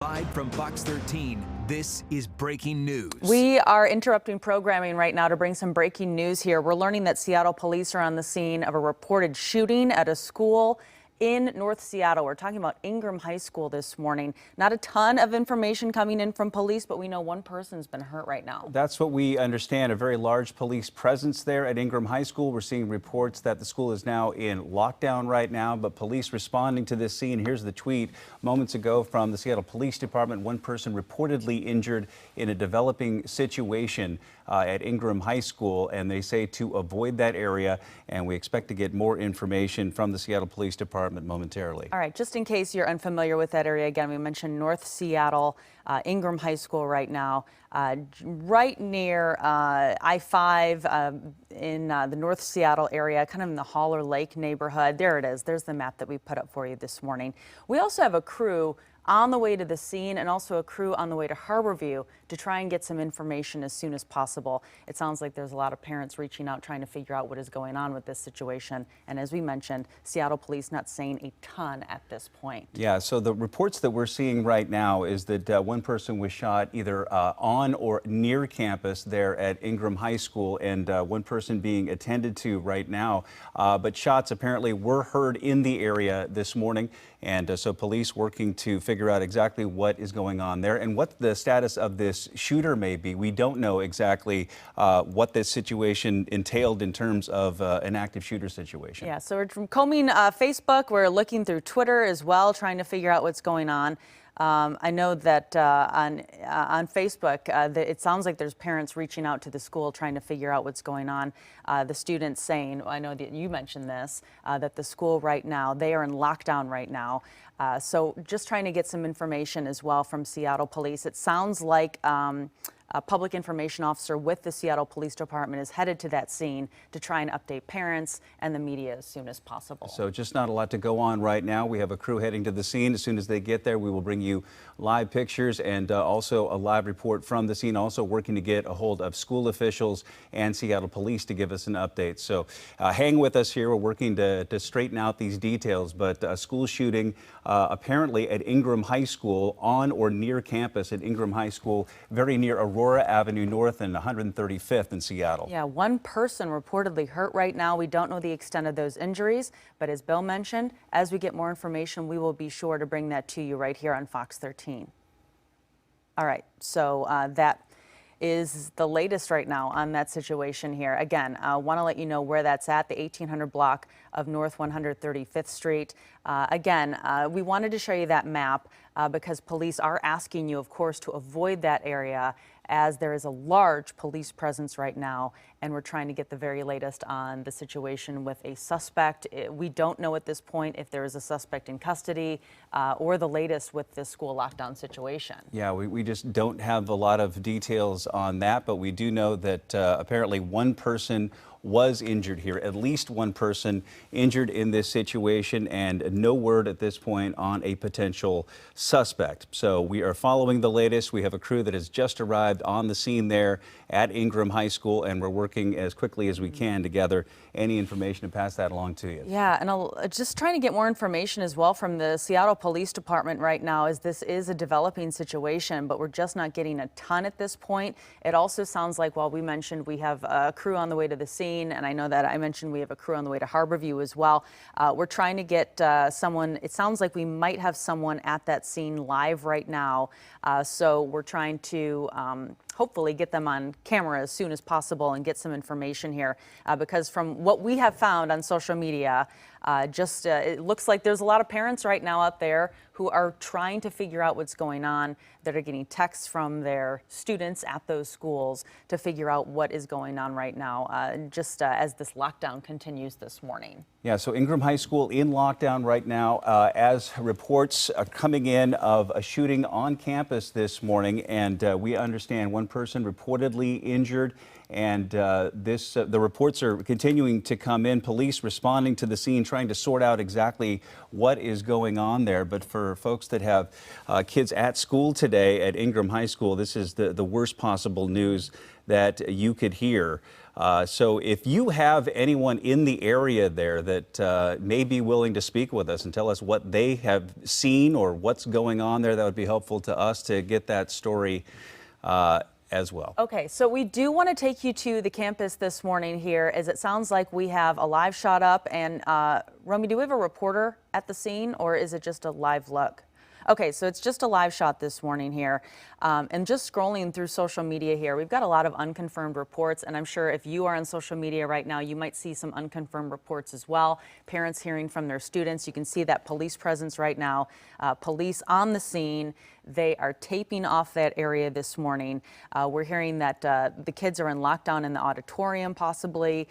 Live from Fox 13, this is breaking news. We are interrupting programming right now to bring some breaking news here. We're learning that Seattle police are on the scene of a reported shooting at a school in North Seattle. We're talking about Ingraham High School this morning. Not a ton of information coming in from police, but we know one person's been hurt right now. That's what we understand, a very large police presence there at Ingraham High School. We're seeing reports that the school is now in lockdown right now, but police responding to this scene. Here's the tweet moments ago from the Seattle Police Department. One person reportedly injured in a developing situation at Ingraham High School, and they say to avoid that area, and we expect to get more information from the Seattle Police Department momentarily. All right, just in case you're unfamiliar with that area, again, we mentioned North Seattle, Ingraham High School right now, right near I-5 in the North Seattle area, kind of in the Holler Lake neighborhood. There it is. There's the map that we put up for you this morning. We also have a crew on the way to the scene and also a crew on the way to Harborview to try and get some information as soon as possible. It sounds like there's a lot of parents reaching out trying to figure out what is going on with this situation. And as we mentioned, Seattle police not saying a ton at this point. Yeah, so the reports that we're seeing right now is that one person was shot either on or near campus there at Ingraham High School, and one person being attended to right now. But shots apparently were heard in the area this morning, and so police working to figure out exactly what is going on there and what the status of this shooter may be. We don't know exactly what this situation entailed in terms of an active shooter situation. Yeah, so we're combing Facebook. We're looking through Twitter as well, trying to figure out what's going on. I know that on Facebook, it sounds like there's parents reaching out to the school trying to figure out what's going on. The students saying, I know that you mentioned this, that the school right now, they are in lockdown right now. So just trying to get some information as well from Seattle police. It sounds like a public information officer with the Seattle Police Department is headed to that scene to try and update parents and the media as soon as possible. So just not a lot to go on right now. We have a crew heading to the scene. As soon as they get there, we will bring you live pictures and also a live report from the scene, also working to get a hold of school officials and Seattle police to give us an update. So hang with us here. We're working to straighten out these details, but a school shooting apparently at Ingraham High School on or near campus at Ingraham High School, very near Aurora Avenue North and 135th in Seattle. Yeah, one person reportedly hurt right now. We don't know the extent of those injuries, but as Bill mentioned, as we get more information, we will be sure to bring that to you right here on Fox 13. All right, so that is the latest right now on that situation here. Again, I want to let you know where that's at, the 1800 block of North 135th Street. Again, we wanted to show you that map because police are asking you, of course, to avoid that area as there is a large police presence right now, and we're trying to get the very latest on the situation with a suspect. We don't know at this point if there is a suspect in custody or the latest with this school lockdown situation. Yeah, we just don't have a lot of details on that, but we do know that apparently one person was injured here, at least one person injured in this situation, and no word at this point on a potential suspect. So we are following the latest. We have a crew that has just arrived on the scene there at Ingraham High School, and we're working as quickly as we can to gather any information and pass that along to you. Yeah, and just trying to get more information as well from the Seattle Police Department right now, as this is a developing situation, but we're just not getting a ton at this point. It also sounds like, while we mentioned we have a crew on the way to the scene, and I know that I mentioned we have a crew on the way to Harborview as well. We're trying to get someone. It sounds like we might have someone at that scene live right now. So we're trying to hopefully get them on camera as soon as possible and get some information here, because from what we have found on social media, it looks like there's a lot of parents right now out there who are trying to figure out what's going on, that are getting texts from their students at those schools to figure out what is going on right now, as this lockdown continues this morning. Yeah, so Ingraham High School in lockdown right now as reports are coming in of a shooting on campus this morning, and we understand one person reportedly injured, and the reports are continuing to come in. Police responding to the scene, trying to sort out exactly what is going on there. But for folks that have kids at school today at Ingraham High School, this is the worst possible news that you could hear. So if you have anyone in the area there that may be willing to speak with us and tell us what they have seen or what's going on there, that would be helpful to us to get that story as well. Okay, so we do want to take you to the campus this morning here, as it sounds like we have a live shot up. And Romy, do we have a reporter at the scene, or is it just a live look? Okay, so it's just a live shot this morning here. And just scrolling through social media here, we've got a lot of unconfirmed reports, and I'm sure if you are on social media right now, you might see some unconfirmed reports as well. Parents hearing from their students. You can see that police presence right now. Police on the scene. They are taping off that area this morning. We're hearing that the kids are in lockdown in the auditorium possibly.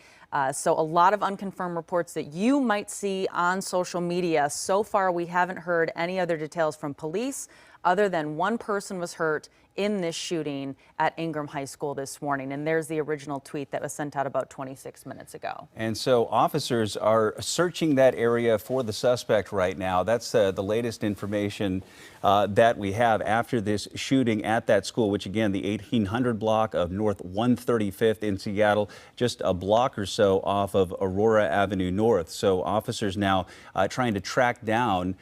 So a lot of unconfirmed reports that you might see on social media. So far, we haven't heard any other details from police other than one person was hurt in this shooting at Ingraham High School this morning. And there's the original tweet that was sent out about 26 minutes ago. And so officers are searching that area for the suspect right now. That's the latest information that we have after this shooting at that school, which again, the 1800 block of North 135th in Seattle, just a block or so off of Aurora Avenue North. So officers now trying to track down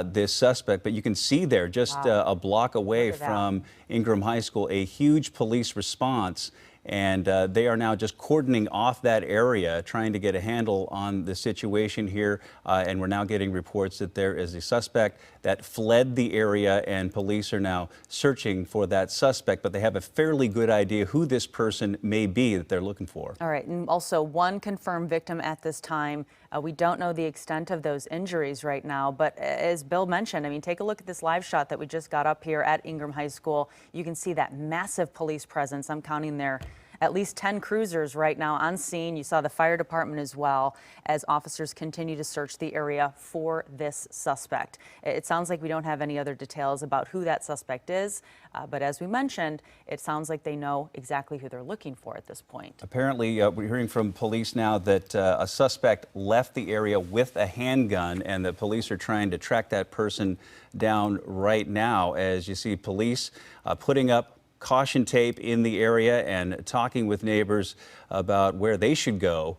this suspect, but you can see there just a block away from Ingraham High School, a huge police response, and they are now just cordoning off that area, trying to get a handle on the situation here. And we're now getting reports that there is a suspect that fled the area, and police are now searching for that suspect, but they have a fairly good idea who this person may be that they're looking for. All right, and also one confirmed victim at this time. We don't know the extent of those injuries right now, but as Bill mentioned, I mean, take a look at this live shot that we just got up here at Ingraham High School. You can see that massive police presence. I'm counting there at least 10 cruisers right now on scene. You saw the fire department as well, as officers continue to search the area for this suspect. It sounds like we don't have any other details about who that suspect is, but as we mentioned, it sounds like they know exactly who they're looking for at this point. Apparently, we're hearing from police now that a suspect left the area with a handgun, and the police are trying to track that person down right now, as you see police putting up caution tape in the area and talking with neighbors about where they should go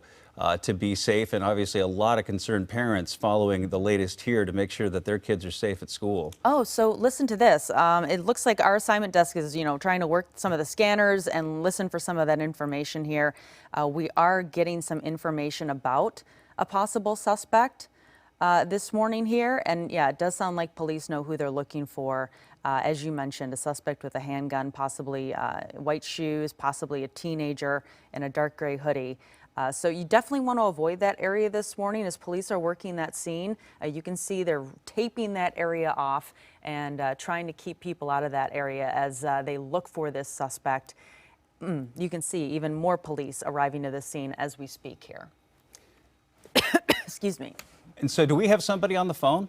to be safe, and obviously a lot of concerned parents following the latest here to make sure that their kids are safe at school. Oh, so listen to this. It looks like our assignment desk is, trying to work some of the scanners and listen for some of that information here. We are getting some information about a possible suspect this morning here, and yeah, it does sound like police know who they're looking for. As you mentioned, a suspect with a handgun, possibly white shoes, possibly a teenager in a dark gray hoodie. So you definitely want to avoid that area this morning as police are working that scene. You can see they're taping that area off and trying to keep people out of that area as they look for this suspect. You can see even more police arriving to the scene as we speak here. Excuse me. And so do we have somebody on the phone?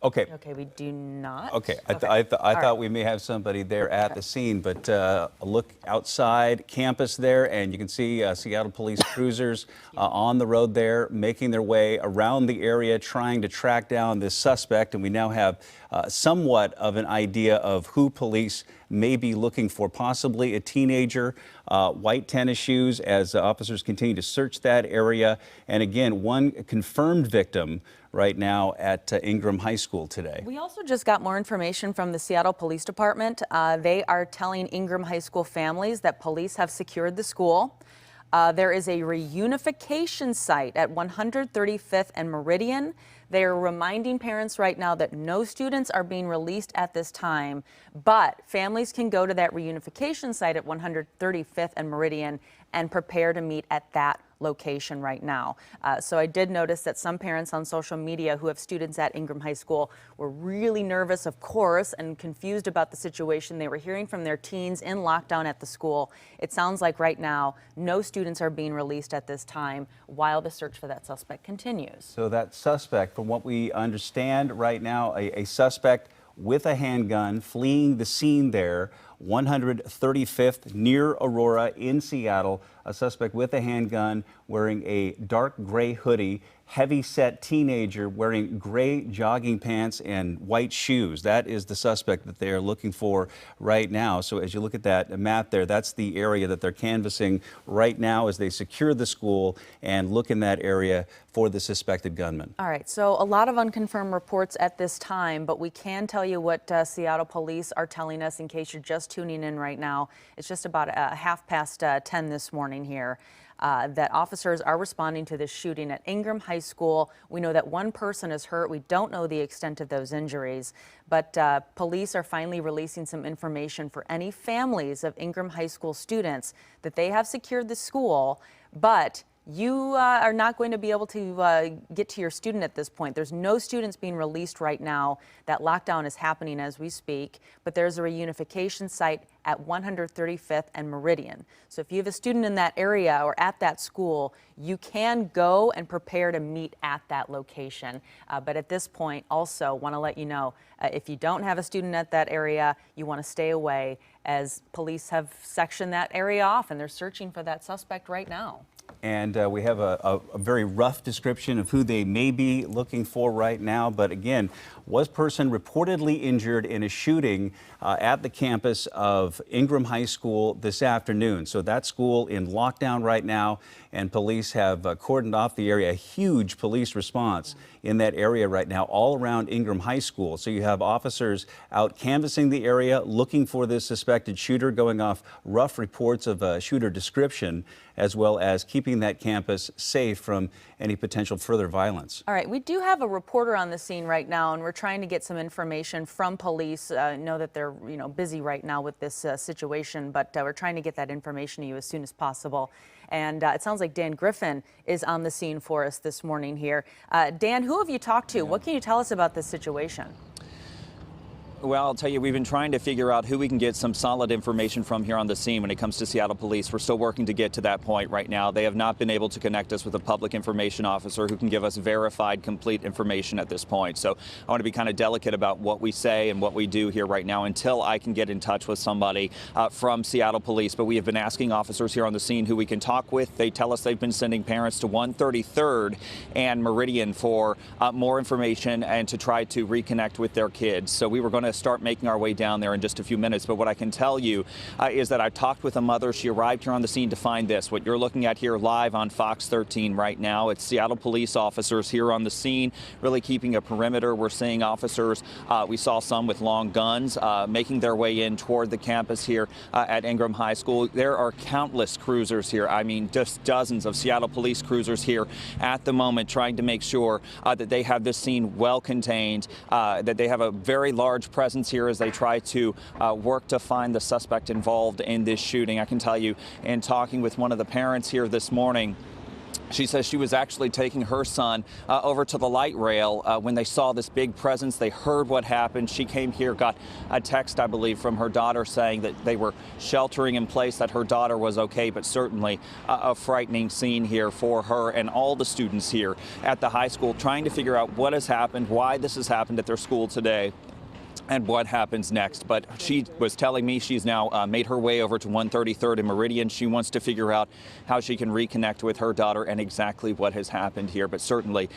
Okay. Okay, we do not. Okay, I thought we may have somebody there at the scene, but a look outside campus there, and you can see Seattle police cruisers on the road there, making their way around the area, trying to track down this suspect, and we now have somewhat of an idea of who police may be looking for, possibly a teenager, white tennis shoes, as officers continue to search that area. And again, one confirmed victim right now at Ingraham High School today. We also just got more information from the Seattle Police Department. They are telling Ingraham High School families that police have secured the school. There is a reunification site at 135th and Meridian. They are reminding parents right now that no students are being released at this time, but families can go to that reunification site at 135th and Meridian and prepare to meet at that location right now. So I did notice that some parents on social media who have students at Ingraham High School were really nervous, of course, and confused about the situation. They were hearing from their teens in lockdown at the school. It sounds like right now no students are being released at this time while the search for that suspect continues. So that suspect, from what we understand right now, a suspect with a handgun fleeing the scene there 135th near Aurora in Seattle. A suspect with a handgun wearing a dark gray hoodie, heavy-set teenager wearing gray jogging pants and white shoes. That is the suspect that they are looking for right now. So as you look at that map there, that's the area that they're canvassing right now as they secure the school and look in that area for the suspected gunman. All right, so a lot of unconfirmed reports at this time, but we can tell you what Seattle police are telling us in case you're just tuning in right now. It's just about 10:30 this morning here. That officers are responding to this shooting at Ingraham High School. We know that one person is hurt. We don't know the extent of those injuries, but police are finally releasing some information for any families of Ingraham High School students that they have secured the school, but you are not going to be able to get to your student at this point. There's no students being released right now. That lockdown is happening as we speak, but there's a reunification site at 135th and Meridian. So if you have a student in that area or at that school, you can go and prepare to meet at that location. But at this point, also want to let you know, if you don't have a student at that area, you want to stay away, as police have sectioned that area off and they're searching for that suspect right now. And we have a very rough description of who they may be looking for right now. But again, was person reportedly injured in a shooting at the campus of Ingraham High School this afternoon. So that school in lockdown right now, and police have cordoned off the area. A huge police response in that area right now, all around Ingraham High School. So you have officers out canvassing the area, looking for this suspected shooter, going off rough reports of a shooter description, as well as keeping that campus safe from any potential further violence. All right, we do have a reporter on the scene right now, and we're trying to get some information from police. Know that they're busy right now with this situation, but we're trying to get that information to you as soon as possible. And it sounds like Dan Griffin is on the scene for us this morning here. Dan, who have you talked to? What can you tell us about this situation? Well, I'll tell you, we've been trying to figure out who we can get some solid information from here on the scene when it comes to Seattle police. We're still working to get to that point right now. They have not been able to connect us with a public information officer who can give us verified, complete information at this point. So I want to be kind of delicate about what we say and what we do here right now until I can get in touch with somebody from Seattle police. But we have been asking officers here on the scene who we can talk with. They tell us they've been sending parents to 133rd and Meridian for more information and to try to reconnect with their kids. So we were going to start making our way down there in just a few minutes. But what I can tell you is that I talked with a mother. She arrived here on the scene to find this. What you're looking at here live on Fox 13 right now, it's Seattle police officers here on the scene, really keeping a perimeter. We're seeing officers. We saw some with long guns making their way in toward the campus here at Ingraham High School. There are countless cruisers here. I mean, just dozens of Seattle police cruisers here at the moment, trying to make sure that they have this scene well contained, that they have a very large presence here as they try to work to find the suspect involved in this shooting. I can tell you, in talking with one of the parents here this morning, she says she was actually taking her son over to the light rail when they saw this big presence. They heard what happened. She came here, got a text, I believe, from her daughter saying that they were sheltering in place, that her daughter was okay, but certainly a frightening scene here for her and all the students here at the high school, trying to figure out what has happened, why this has happened at their school today, and what happens next. But she was telling me she's now made her way over to 133rd and Meridian. She wants to figure out how she can reconnect with her daughter and exactly what has happened here. But certainly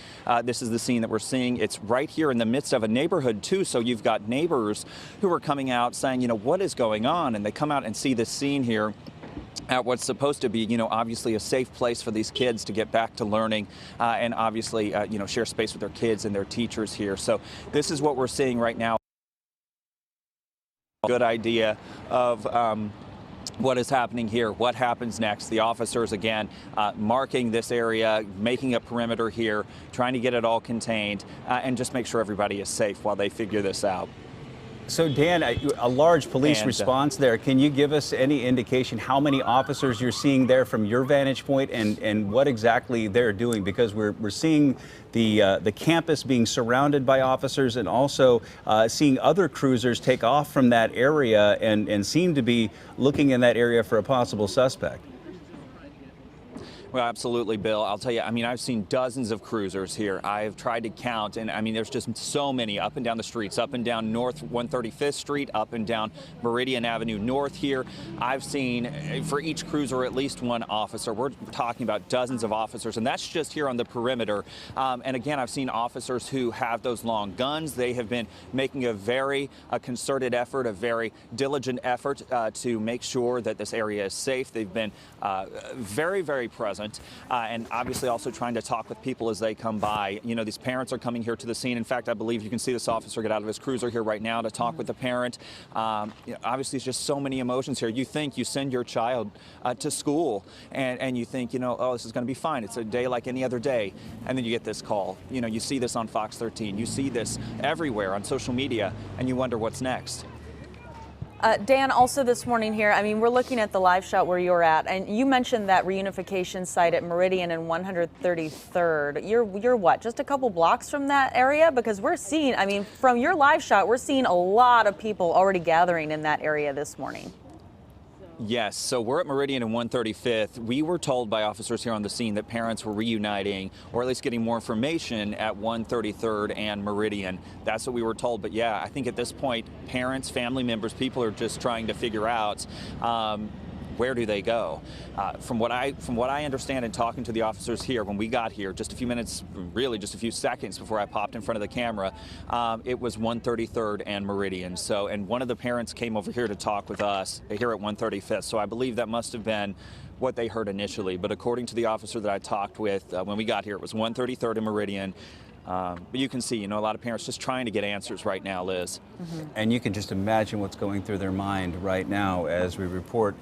this is the scene that we're seeing. It's right here in the midst of a neighborhood too. So you've got neighbors who are coming out saying, what is going on? And they come out and see this scene here at what's supposed to be, obviously a safe place for these kids to get back to learning and obviously, share space with their kids and their teachers here. So this is what we're seeing right now. Good idea of what is happening here, what happens next. The officers, again, marking this area, making a perimeter here, trying to get it all contained, and just make sure everybody is safe while they figure this out. So, Dan, a large police response there. Can you give us any indication how many officers you're seeing there from your vantage point and what exactly they're doing? Because we're seeing the campus being surrounded by officers and also seeing other cruisers take off from that area and seem to be looking in that area for a possible suspect. Well, absolutely, Bill. I'll tell you, I mean, I've seen dozens of cruisers here. I've tried to count, and I mean, there's just so many up and down the streets, up and down North 135th Street, up and down Meridian Avenue North here. I've seen for each cruiser at least one officer. We're talking about dozens of officers, and that's just here on the perimeter. And again, I've seen officers who have those long guns. They have been making a very concerted effort, a very diligent effort to make sure that this area is safe. They've been very, very present. And obviously also trying to talk with people as they come by. You know, these parents are coming here to the scene. In fact, I believe you can see this officer get out of his cruiser here right now to talk with the parent. You know, obviously, there's just so many emotions here. You think you send your child to school and you think, you know, oh, this is going to be fine. It's a day like any other day. And then you get this call. You know, you see this on Fox 13. You see this everywhere on social media, and you wonder what's next. Dan, also this morning here, I mean, we're looking at the live shot where you're at, and you mentioned that reunification site at Meridian and 133rd. You're what, just a couple blocks from that area? Because we're seeing, I mean, from your live shot, we're seeing a lot of people already gathering in that area this morning. Yes, so we're at Meridian and 135th. We were told by officers here on the scene that parents were reuniting, or at least getting more information at 133rd and Meridian. That's what we were told. But yeah, I think at this point, parents, family members, people are just trying to figure out where do they go? From what I understand in talking to the officers here, when we got here, just a few minutes, really just a few seconds before I popped in front of the camera, it was 133rd and Meridian. So, and one of the parents came over here to talk with us here at 135th. So I believe that must have been what they heard initially. But according to the officer that I talked with when we got here, it was 133rd and Meridian. But you can see, you know, a lot of parents just trying to get answers right now, Liz. And you can just imagine what's going through their mind right now as we report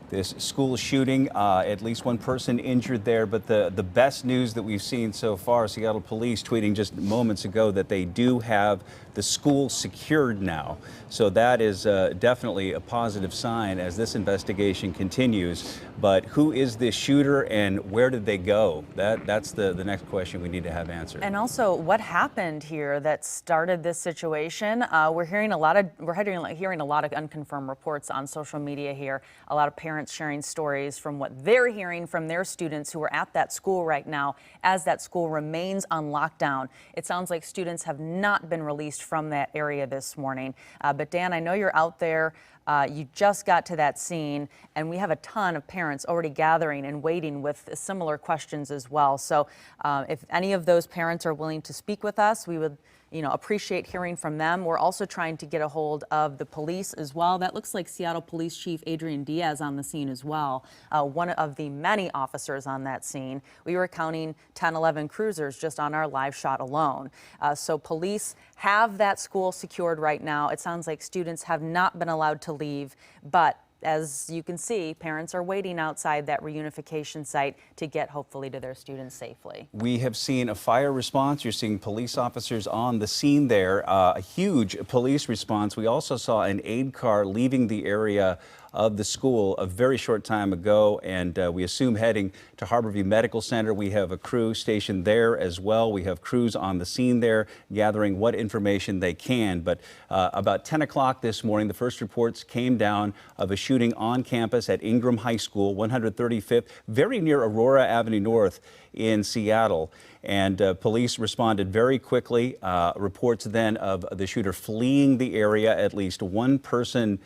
this school shooting. At least one person injured there, but the best news that we've seen so far, Seattle police tweeting just moments ago that they do have the school secured now. So that is definitely a positive sign as this investigation continues. But who is this shooter and where did they go? That's the next question we need to have answered. And also, what happened here that started this situation? We're hearing a lot of unconfirmed reports on social media here. A lot of parents sharing stories from what they're hearing from their students who are at that school right now as that school remains on lockdown. It sounds like students have not been released from that area this morning. But Dan, I know you're out there. You just got to that scene, and we have a ton of parents already gathering and waiting with similar questions as well. So if any of those parents are willing to speak with us, we would appreciate hearing from them. We're also trying to get a hold of the police as well. That looks like Seattle Police Chief Adrian Diaz on the scene as well, one of the many officers on that scene. We were counting 10, 11 cruisers just on our live shot alone. So police have that school secured right now. It sounds like students have not been allowed to leave, but as you can see, parents are waiting outside that reunification site to get hopefully to their students safely. We have seen a fire response. You're seeing police officers on the scene there, a huge police response. We also saw an aid car leaving the area of the school a very short time ago, and we assume heading to Harborview Medical Center. We have a crew stationed there as well. We have crews on the scene there gathering what information they can. But about 10 o'clock this morning, the first reports came down of a shooting on campus at Ingraham High School, 135th, very near Aurora Avenue North in Seattle. And police responded very quickly. Reports then of the shooter fleeing the area, at least one person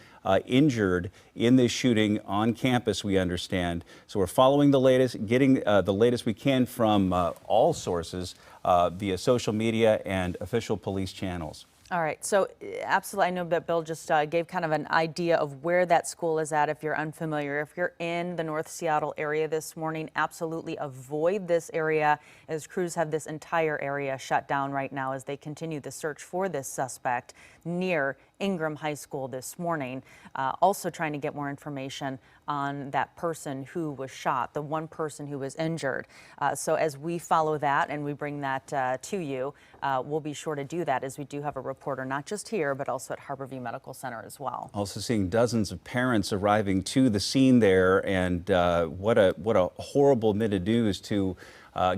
injured in this shooting on campus, we understand. So we're following the latest, getting the latest we can from all sources via social media and official police channels. All right, so absolutely, I know that Bill just gave kind of an idea of where that school is at. If you're unfamiliar, if you're in the North Seattle area this morning, absolutely avoid this area as crews have this entire area shut down right now as they continue the search for this suspect near Ingraham High School this morning. Also trying to get more information on that person who was shot, the one person who was injured. So as we follow that and we bring that to you, we'll be sure to do that as we do have a reporter, not just here, but also at Harborview Medical Center as well. Also seeing dozens of parents arriving to the scene there, and what a horrible bit of news to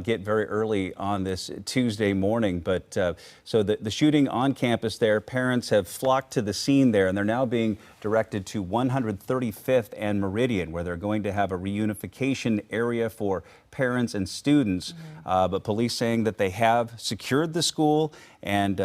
get very early on this Tuesday morning. But so the shooting on campus there, parents have flocked to the scene there, and they're now being directed to 135th and Meridian, where they're going to have a reunification area for parents and students. But police saying that they have secured the school, and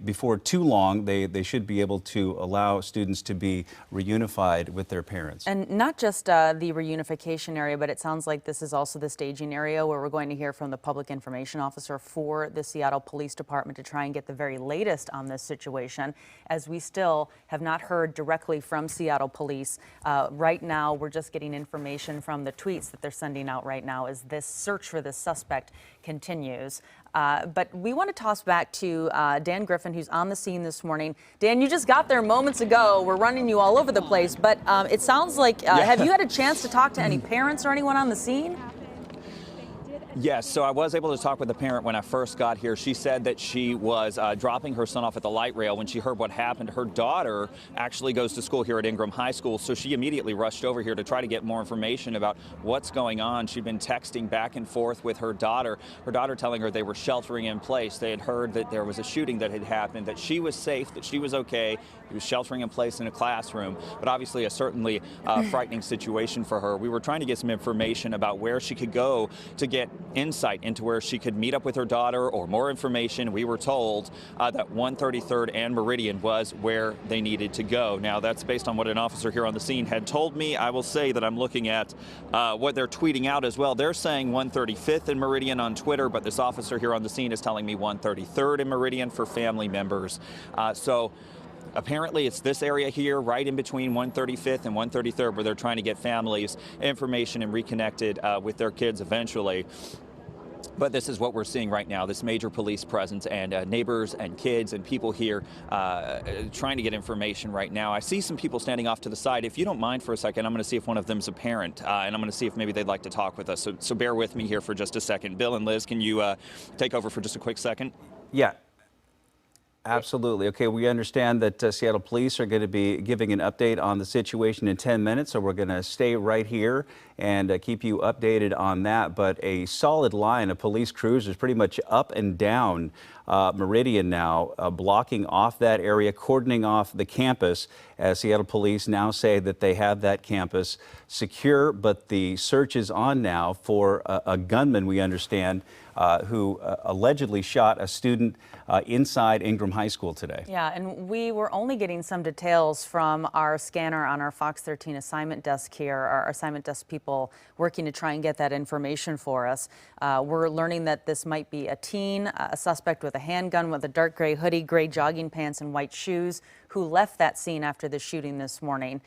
before too long, they should be able to allow students to be reunified with their parents. And not just the reunification area, but it sounds like this is also the staging area where we're going to hear from the public information officer for the Seattle Police Department to try and get the very latest on this situation, as we still have not heard directly from Seattle Police. Right now, we're just getting information from the tweets that they're sending out right now as this search for this suspect continues. But we want to toss back to Dan Griffin, who's on the scene this morning. Dan, you just got there moments ago. We're running you all over the place, but it sounds like, have you had a chance to talk to any parents or anyone on the scene? Yes, so I was able to talk with the parent when I first got here. She said that she was dropping her son off at the light rail when she heard what happened. Her daughter actually goes to school here at Ingraham High School, so she immediately rushed over here to try to get more information about what's going on. She'd been texting back and forth with her daughter telling her they were sheltering in place. They had heard that there was a shooting that had happened, that she was safe, that she was okay. He was sheltering in place in a classroom, but obviously a certainly frightening situation for her. We were trying to get some information about where she could go to get insight into where she could meet up with her daughter or more information. We were told that 133rd and Meridian was where they needed to go. Now, that's based on what an officer here on the scene had told me. I will say that I'm looking at what they're tweeting out as well. They're saying 135th and Meridian on Twitter, but this officer here on the scene is telling me 133rd and Meridian for family members. So apparently it's this area here right in between 135th and 133rd where they're trying to get families information and reconnected with their kids eventually. But this is what we're seeing right now, this major police presence and neighbors and kids and people here trying to get information right now. I see some people standing off to the side. If you don't mind for a second, I'm going to see if one of them's a parent, and I'm going to see if maybe they'd like to talk with us. So bear with me here for just a second. Bill and Liz, can you take over for just a quick second? Yeah. Absolutely. Okay, we understand that Seattle Police are going to be giving an update on the situation in 10 minutes, so we're going to stay right here and keep you updated on that. But a solid line of police cruisers pretty much up and down Meridian now, blocking off that area, cordoning off the campus, as Seattle Police now say that they have that campus secure, but the search is on now for a gunman, we understand, who allegedly shot a student inside Ingraham High School today. Yeah, and we were only getting some details from our scanner on our Fox 13 assignment desk here, our assignment desk people working to try and get that information for us. We're learning that this might be a teen, a suspect with a handgun with a dark gray hoodie, gray jogging pants, and white shoes, who left that scene after the shooting this morning.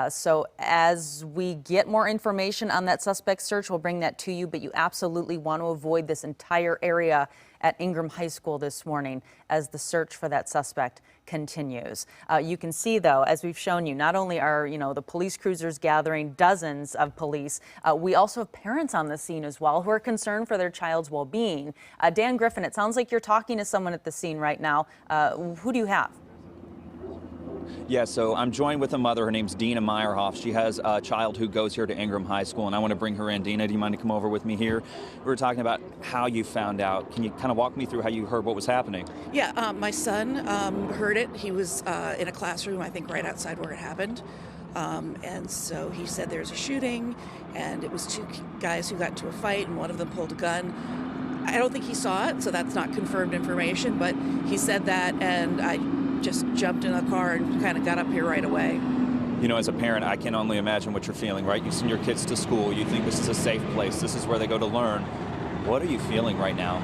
So as we get more information on that suspect search, we'll bring that to you, but you absolutely want to avoid this entire area at Ingraham High School this morning as the search for that suspect continues. You can see, though, as we've shown you, not only are, the police cruisers gathering dozens of police, we also have parents on the scene as well who are concerned for their child's well-being. Dan Griffin, it sounds like you're talking to someone at the scene right now. Who do you have? Yeah, so I'm joined with a mother. Her name's Dina Meyerhoff. She has a child who goes here to Ingraham High School, and I want to bring her in. Dina, do you mind to come over with me here? We were talking about how you found out. Can you kind of walk me through how you heard what was happening? Yeah, my son heard it. He was in a classroom, I think, right outside where it happened. And so he said there's a shooting, and it was two guys who got into a fight, and one of them pulled a gun. I don't think he saw it, so that's not confirmed information, but he said that, and I just jumped in the car and kind of got up here right away. As a parent, I can only imagine what you're feeling, right? You send your kids to school, you think this is a safe place, this is where they go to learn. What are you feeling right now?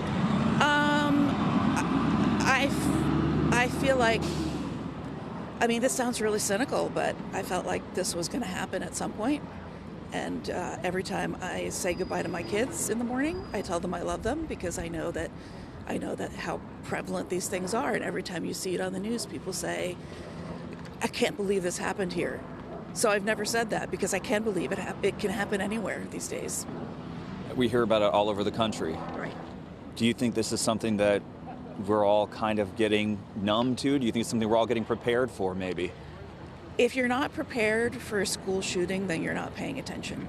I feel like, this sounds really cynical, but I felt like this was going to happen at some point. And every time I say goodbye to my kids in the morning, I tell them I love them, because I know that how prevalent these things are. And every time you see it on the news, people say, I can't believe this happened here. So I've never said that, because I can believe it can happen anywhere these days. We hear about it all over the country. Right. Do you think this is something that we're all kind of getting numb to? Do you think it's something we're all getting prepared for, maybe? If you're not prepared for a school shooting, then you're not paying attention.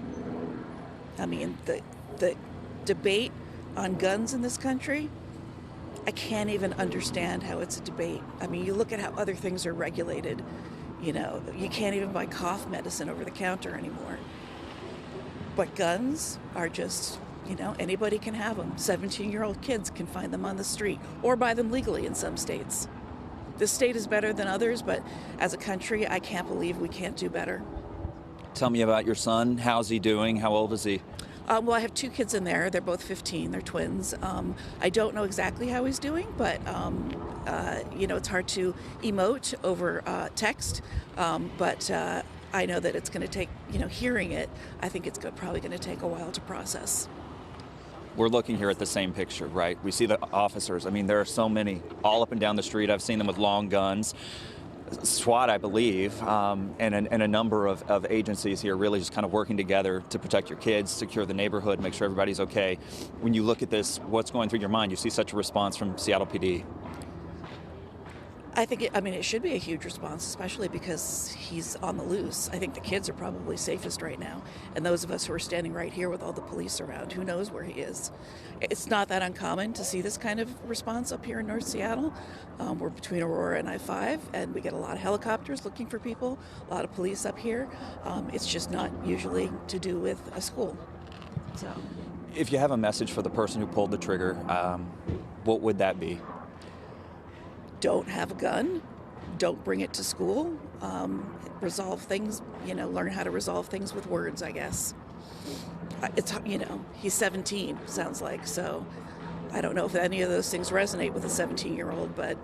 The debate on guns in this country, I can't even understand how it's a debate. You look at how other things are regulated. You know, you can't even buy cough medicine over the counter anymore. But guns are just, you know, anybody can have them. 17-year-old kids can find them on the street or buy them legally in some states. This state is better than others, but as a country, I can't believe we can't do better. Tell me about your son. How's he doing? How old is he? Well, I have two kids in there. They're both 15. They're twins. I don't know exactly how he's doing, but, you know, it's hard to emote over text. But I know that it's going to take, you know, hearing it, I think it's probably going to take a while to process. We're looking here at the same picture, right? We see the officers. I mean, there are so many all up and down the street. I've seen them with long guns. SWAT, I believe, and a number of agencies here really just kind of working together to protect your kids, secure the neighborhood, make sure everybody's okay. When you look at this, what's going through your mind? You see such a response from Seattle PD. I think, it should be a huge response, especially because he's on the loose. I think the kids are probably safest right now. And those of us who are standing right here with all the police around, who knows where he is. It's not that uncommon to see this kind of response up here in North Seattle. We're between Aurora and I-5, and we get a lot of helicopters looking for people, a lot of police up here. It's just not usually to do with a school. So, if you have a message for the person who pulled the trigger, what would that be? Don't have a gun, don't bring it to school, resolve things, you know, learn how to resolve things with words, I guess. It's, you know, he's 17, sounds like, so I don't know if any of those things resonate with a 17-year-old, but